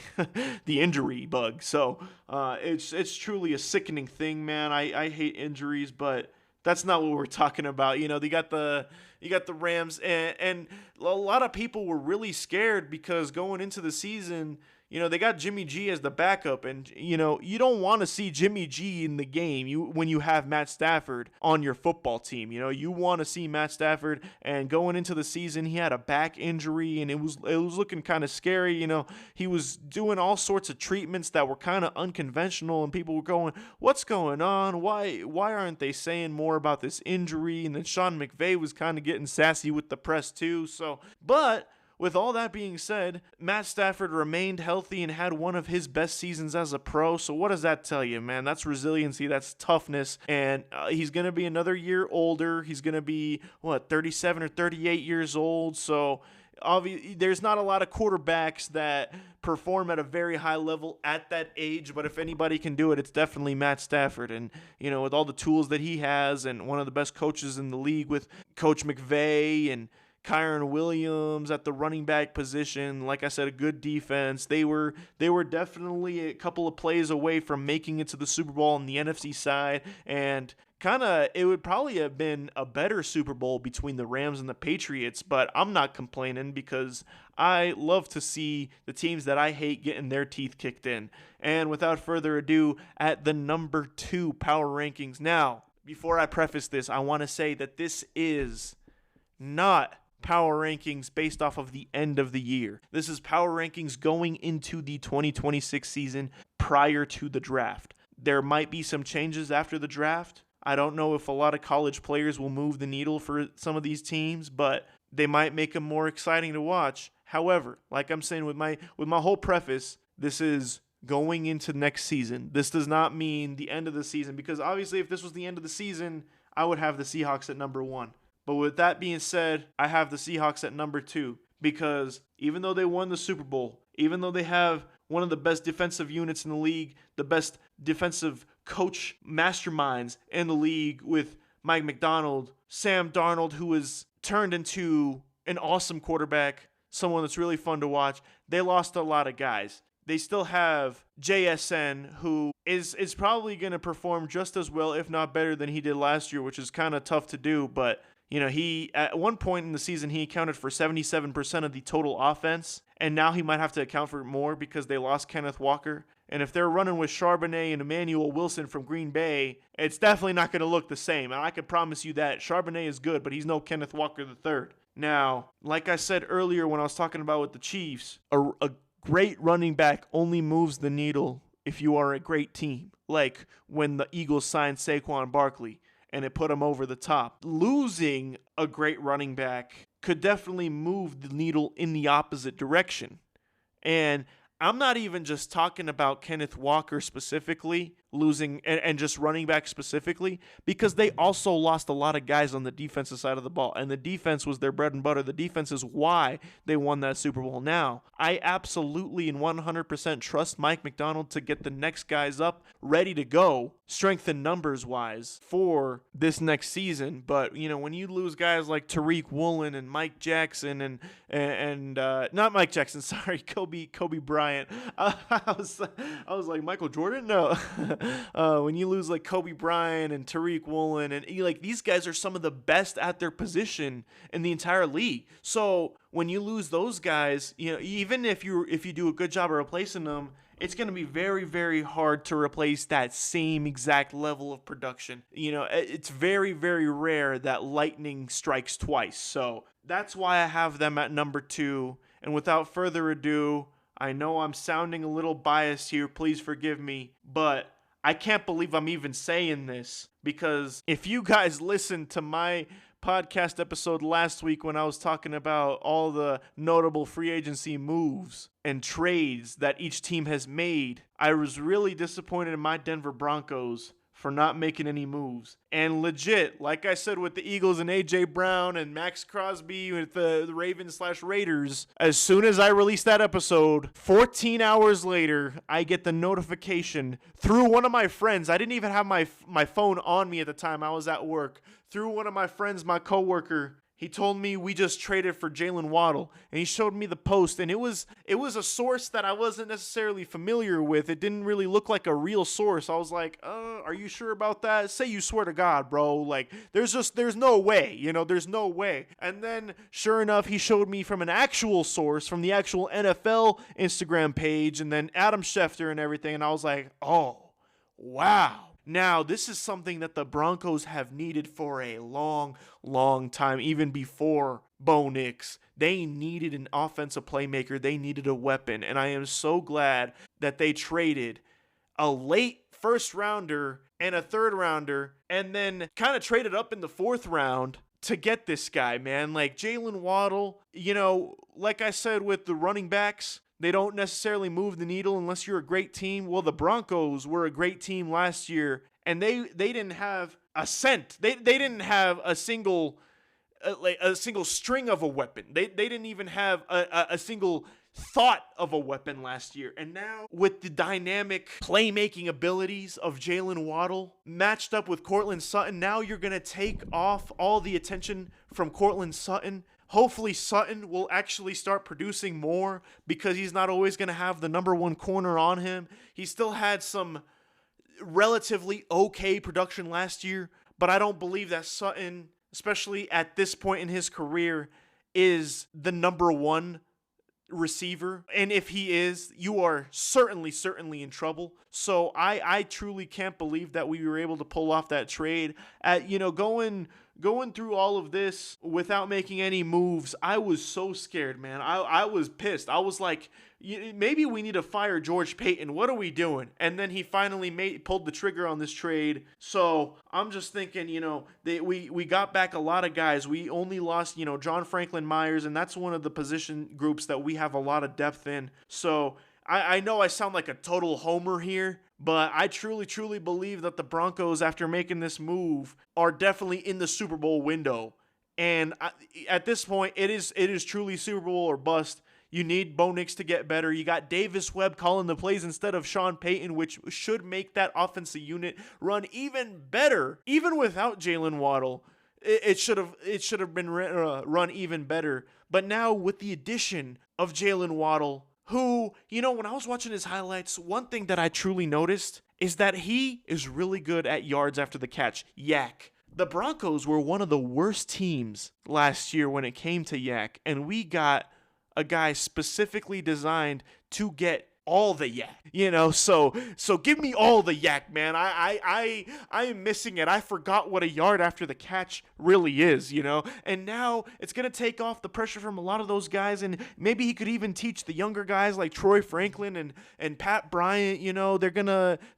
the injury bug. So it's truly a sickening thing, man. I hate injuries, but that's not what we're talking about. You got the Rams, and a lot of people were really scared because going into the season, they got Jimmy G as the backup, and, you don't want to see Jimmy G in the game when you have Matt Stafford on your football team. You want to see Matt Stafford, and going into the season, he had a back injury, and it was looking kind of scary. He was doing all sorts of treatments that were kind of unconventional, and people were going, what's going on? Why aren't they saying more about this injury? And then Sean McVay was kind of getting sassy with the press too. So, but with all that being said, Matt Stafford remained healthy and had one of his best seasons as a pro. So what does that tell you, man? That's resiliency, that's toughness, and he's going to be another year older. He's going to be, 37 or 38 years old. So obviously, there's not a lot of quarterbacks that perform at a very high level at that age, but if anybody can do it, it's definitely Matt Stafford. And, with all the tools that he has and one of the best coaches in the league with Coach McVay and Kyron Williams at the running back position, like I said, a good defense. They were definitely a couple of plays away from making it to the Super Bowl on the NFC side, and it would probably have been a better Super Bowl between the Rams and the Patriots, but I'm not complaining because I love to see the teams that I hate getting their teeth kicked in. And without further ado, at the number 2 power rankings. Now, before I preface this, I want to say that this is not power rankings based off of the end of the year. This is power rankings going into the 2026 season prior to the draft. There might be some changes after the draft. I don't know if a lot of college players will move the needle for some of these teams, but they might make them more exciting to watch. However, like I'm saying with my whole preface, this is going into next season. This does not mean the end of the season, because obviously if this was the end of the season, I would have the Seahawks at number 1. But with that being said, I have the Seahawks at number 2 because even though they won the Super Bowl, even though they have one of the best defensive units in the league, the best defensive coach masterminds in the league with Mike Macdonald, Sam Darnold, who has turned into an awesome quarterback, someone that's really fun to watch, they lost a lot of guys. They still have JSN, who is probably going to perform just as well, if not better, than he did last year, which is kind of tough to do, but he at one point in the season, he accounted for 77% of the total offense, and now he might have to account for more because they lost Kenneth Walker. And if they're running with Charbonnet and Emmanuel Wilson from Green Bay, it's definitely not going to look the same. And I can promise you that. Charbonnet is good, but he's no Kenneth Walker III. Now, like I said earlier when I was talking about with the Chiefs, a great running back only moves the needle if you are a great team. Like when the Eagles signed Saquon Barkley and it put him over the top. Losing a great running back could definitely move the needle in the opposite direction. And I'm not even just talking about Kenneth Walker specifically, losing and just running back specifically, because they also lost a lot of guys on the defensive side of the ball, and the defense was their bread and butter. The defense is why they won that Super Bowl. Now, I absolutely and 100% trust Mike Macdonald to get the next guys up ready to go, strength and numbers wise, for this next season. But when you lose guys like Tariq Woolen and Mike Jackson and not Mike Jackson, sorry, Kobe Bryant. I was like, Michael Jordan? No. When you lose like Kobe Bryant and Tariq Woolen, and these guys are some of the best at their position in the entire league. So when you lose those guys, even if you do a good job of replacing them, it's going to be very, very hard to replace that same exact level of production. It's very, very rare that lightning strikes twice. So that's why I have them at number 2. And without further ado, I know I'm sounding a little biased here. Please forgive me, but I can't believe I'm even saying this, because if you guys listened to my podcast episode last week when I was talking about all the notable free agency moves and trades that each team has made, I was really disappointed in my Denver Broncos for not making any moves. And legit, like I said with the Eagles and A.J. Brown and Max Crosby with the Ravens/Raiders, as soon as I released that episode, 14 hours later, I get the notification through one of my friends. I didn't even have my phone on me at the time. I was at work. Through one of my friends, my coworker, he told me we just traded for Jalen Waddle, and he showed me the post, and it was a source that I wasn't necessarily familiar with. It didn't really look like a real source. I was like, are you sure about that? Say you swear to God, bro. Like, there's no way, there's no way. And then, sure enough, he showed me from an actual source, from the actual NFL Instagram page, and then Adam Schefter and everything, and I was like, oh, wow. Now, this is something that the Broncos have needed for a long, long time, even before Bo Nix. They needed an offensive playmaker. They needed a weapon, and I am so glad that they traded a late first rounder and a third rounder, and then kind of traded up in the fourth round to get this guy, man. Like Jalen Waddle, like I said with the running backs, they don't necessarily move the needle unless you're a great team. Well, the Broncos were a great team last year, and they didn't have a cent. They didn't have a single string of a weapon. They didn't even have a single thought of a weapon last year. And now with the dynamic playmaking abilities of Jalen Waddle matched up with Courtland Sutton, now you're going to take off all the attention from Courtland Sutton. Hopefully Sutton will actually start producing more because he's not always going to have the number one corner on him. He still had some relatively okay production last year, but I don't believe that Sutton, especially at this point in his career, is the number one receiver. And if he is, you are certainly in trouble. So I truly can't believe that we were able to pull off that trade. Going through all of this without making any moves, I was so scared, man. I was pissed. I was like, maybe we need to fire George Paton. What are we doing? And then he finally pulled the trigger on this trade. So I'm just thinking, we got back a lot of guys. We only lost, John Franklin Myers, and that's one of the position groups that we have a lot of depth in. So I know I sound like a total homer here, but I truly believe that the Broncos, after making this move, are definitely in the Super Bowl window. And at this point, it is truly Super Bowl or bust. You need Bo Nix to get better. You got Davis Webb calling the plays instead of Sean Payton, which should make that offensive unit run even better. Even without Jalen Waddle, it should have been run even better. But now with the addition of Jalen Waddle, who, when I was watching his highlights, one thing that I truly noticed is that he is really good at yards after the catch, yak. The Broncos were one of the worst teams last year when it came to yak, and we got a guy specifically designed to get all the yak, so give me all the yak, man. I am missing it. I forgot what a yard after the catch really is, and now it's going to take off the pressure from a lot of those guys, and maybe he could even teach the younger guys like Troy Franklin and Pat Bryant.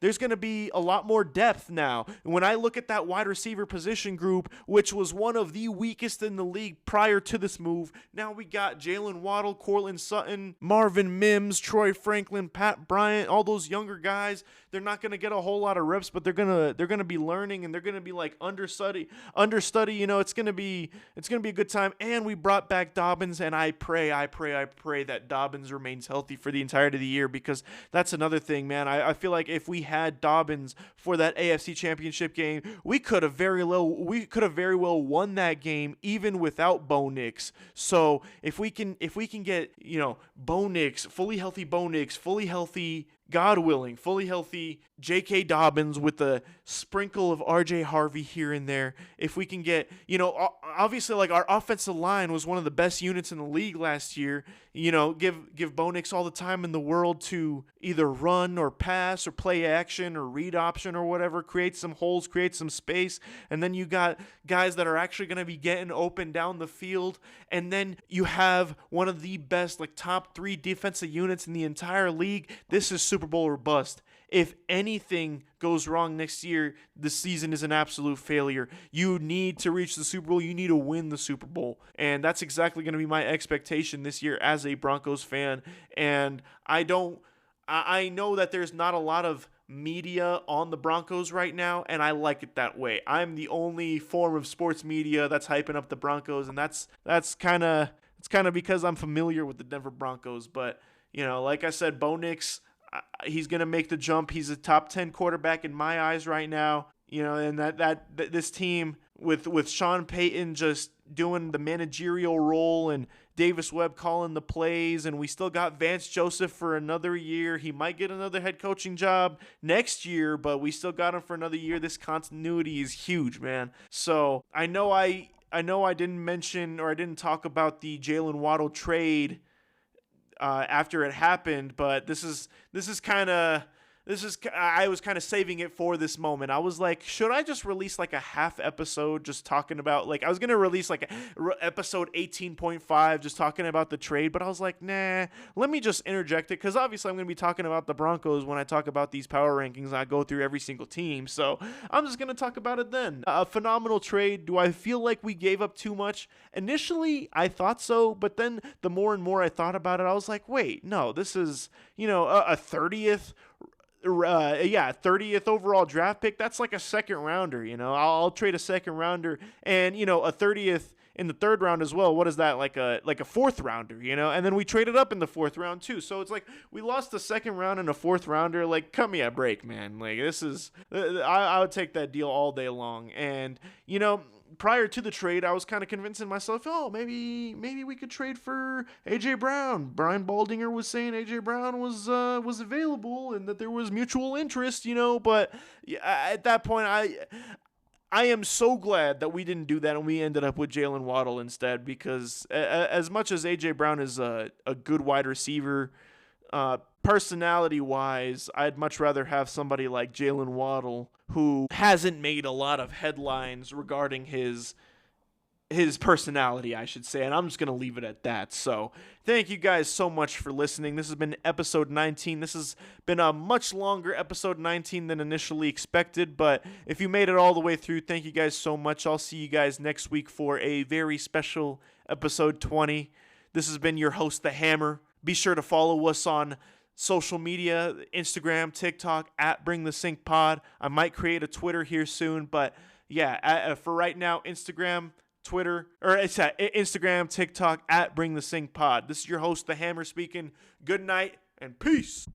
There's going to be a lot more depth now. When I look at that wide receiver position group, which was one of the weakest in the league prior to this move, now we got Jalen Waddle, Courtland Sutton, Marvin Mims, Troy Franklin, Pat Bryant, all those younger guys. They're not going to get a whole lot of reps, but they're going to be learning, and they're going to be like understudy. It's going to be a good time. And we brought back Dobbins, and I pray that Dobbins remains healthy for the entirety of the year, because that's another thing, man. I feel like if we had Dobbins for that AFC Championship game, we could have very well won that game even without Bo Nix. So if we can get, Bo Nix, fully healthy, God willing, fully healthy J.K. Dobbins with a sprinkle of R.J. Harvey here and there. If we can get, obviously, like, our offensive line was one of the best units in the league last year. Give Bo Nix all the time in the world to either run or pass or play action or read option or whatever, create some holes, create some space. And then you got guys that are actually going to be getting open down the field. And then you have one of the best, like, top 3 defensive units in the entire league. This is Super Bowl or bust. If anything goes wrong next year, the season is an absolute failure. You need to reach the Super Bowl. You need to win the Super Bowl. And that's exactly going to be my expectation this year as a Broncos fan. And I know that there's not a lot of media on the Broncos right now, and I like it that way. I'm the only form of sports media that's hyping up the Broncos, and that's kind of because I'm familiar with the Denver Broncos. But, like I said, Bo Nix, he's going to make the jump. He's a top 10 quarterback in my eyes right now. And that this team with Sean Payton just doing the managerial role and Davis Webb calling the plays, and we still got Vance Joseph for another year. He might get another head coaching job next year, but we still got him for another year. This continuity is huge, man. So I know I didn't mention, or I didn't talk about the Jalen Waddle trade after it happened, but this is kind of I was kind of saving it for this moment. I was like, should I just release like a half episode just talking about, like, I was going to release like episode 18.5 just talking about the trade, but I was like, nah, let me just interject it, because obviously I'm going to be talking about the Broncos when I talk about these power rankings and I go through every single team, so I'm just going to talk about it then. A phenomenal trade. Do I feel like we gave up too much? Initially, I thought so, but then the more and more I thought about it, I was like, wait, no, this is, a 30th 30th overall draft pick. That's like a second rounder. I'll trade a second rounder, and a 30th in the third round as well. What is that, like a fourth rounder? And then we traded up in the fourth round too. So it's like we lost the second round and a fourth rounder. Like, cut me a break, man. Like, this is I would take that deal all day long. And prior to the trade, I was kind of convincing myself, oh, maybe we could trade for A.J. Brown. Brian Baldinger was saying A.J. Brown was available and that there was mutual interest, but at that point, I am so glad that we didn't do that and we ended up with Jalen Waddle instead, because as much as A.J. Brown is a good wide receiver, personality-wise, I'd much rather have somebody like Jalen Waddle, who hasn't made a lot of headlines regarding his personality, I should say, and I'm just going to leave it at that. So thank you guys so much for listening. This has been episode 19. This has been a much longer episode 19 than initially expected, but if you made it all the way through, thank you guys so much. I'll see you guys next week for a very special episode 20. This has been your host, The Hammer. Be sure to follow us on social media, Instagram, TikTok, at Bring the Sync Pod. I might create a Twitter here soon, but yeah, for right now, Instagram, TikTok, at Bring the Sync Pod. This is your host, The Hammer, speaking. Good night and peace.